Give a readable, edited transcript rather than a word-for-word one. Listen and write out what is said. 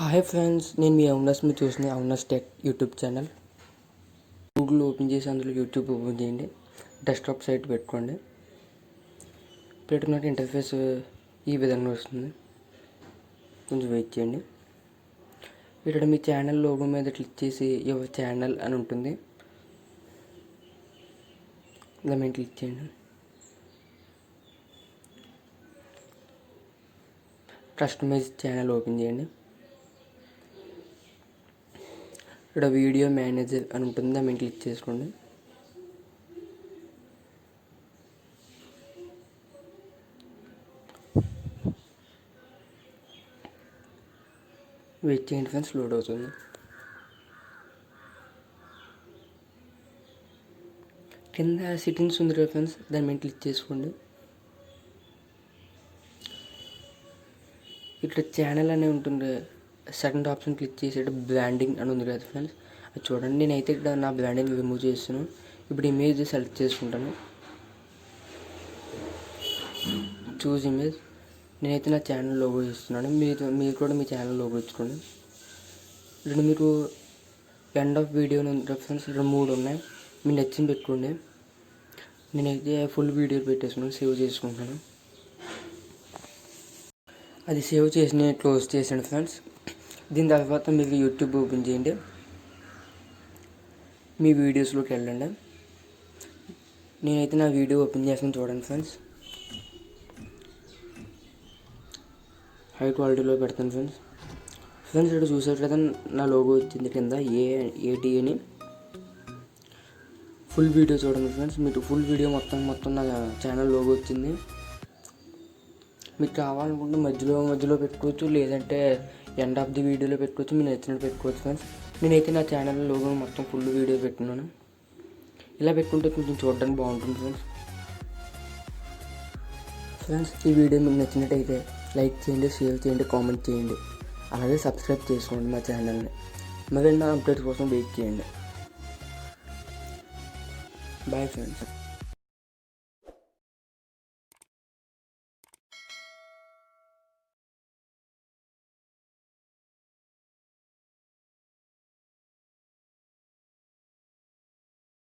Hi friends, నేను మీ అవినాష్. మీరు చూసిన Avinash tech YouTube channel. Google open చేసి అందులో యూట్యూబ్ ఓపెన్ చేయండి. డెస్క్టాప్ సైట్ పెట్టుకోండి. పెట్టుకున్నట్టు ఇంటర్ఫేస్ ఈ విధంగా వస్తుంది. కొంచెం వెయిట్ చేయండి. ఇక్కడ మీ ఛానల్ లోగో మీద క్లిక్ చేసి యువర్ ఛానల్ అని ఉంటుంది. ఇలా మేము క్లిక్ చేయండి. కస్టమైజ్ ఛానల్ ఓపెన్ చేయండి. ఇక్కడ వీడియో మేనేజర్ అని ఉంటుంది, దాన్ని క్లిక్ చేసుకోండి. వెయిట్ చేయండి ఫ్రెండ్స్, లోడ్ అవుతుంది. కింద సెట్టింగ్స్ ఉంది కదా ఫ్రెండ్స్, దాని మీద క్లిక్ చేసుకోండి. ఇక్కడ ఛానల్ అనే ఉంటుంది. సెకండ్ ఆప్షన్ క్లిక్ చేసేట బ్రాండింగ్ అని ఉంది కదా ఫ్రెండ్స్, అది చూడండి. నేనైతే ఇక్కడ నా బ్రాండింగ్ రిమూవ్ చేస్తాను. ఇప్పుడు ఇమేజ్ సెలెక్ట్ చేసుకుంటాను. చూస్ ఇమేజ్. నేనైతే నా ఛానల్ లోగో ఇస్తున్నాను. మీరు కూడా మీ ఛానల్ లోగో ఇచ్చుకోండి. ఇక్కడ మీరు ఎండ్ ఆఫ్ వీడియో ఫ్రెండ్స్, ఇక్కడ 3 ఉన్నాయి. మీరు నచ్చింది పెట్టుకోండి. నేనైతే ఫుల్ వీడియో పెట్టేసుకున్నాను, సేవ్ చేసుకుంటాను. అది సేవ్ చేసి నేను క్లోజ్ చేసాను ఫ్రెండ్స్. దీని తర్వాత మీరు యూట్యూబ్ ఓపెన్ చేయండి. మీ వీడియోస్లోకి వెళ్ళండి. నేనైతే నా వీడియో ఓపెన్ చేస్తాను, చూడండి ఫ్రెండ్స్. హై క్వాలిటీలో పెడతాను ఫ్రెండ్స్. ఇక్కడ చూసారు కదా, నా లోగో వచ్చింది కింద ఏటీ అని. ఫుల్ వీడియో చూడండి ఫ్రెండ్స్. మీకు ఫుల్ వీడియో మొత్తం నా ఛానల్ లోగో వచ్చింది. మీకు కావాలనుకుంటే మధ్యలో పెట్టుకోవచ్చు, లేదంటే ఎండ్ ఆఫ్ ది వీడియోలో పెట్టుకోవచ్చు. మీరు నచ్చినట్టు పెట్టుకోవచ్చు ఫ్రెండ్స్. నేనైతే నా ఛానల్ లోగో మొత్తం ఫుల్ వీడియో పెట్టుకున్నాను. ఇలా పెట్టుకుంటే కొంచెం చూడడానికి బాగుంటుంది ఫ్రెండ్స్. ఈ వీడియో మీకు నచ్చినట్టయితే లైక్ చేయండి, షేర్ చేయండి, కామెంట్ చేయండి. అలాగే సబ్స్క్రైబ్ చేసుకోండి మా ఛానల్ని. మరిన్ని అప్డేట్స్ కోసం వెయిట్ చేయండి. Boy friends.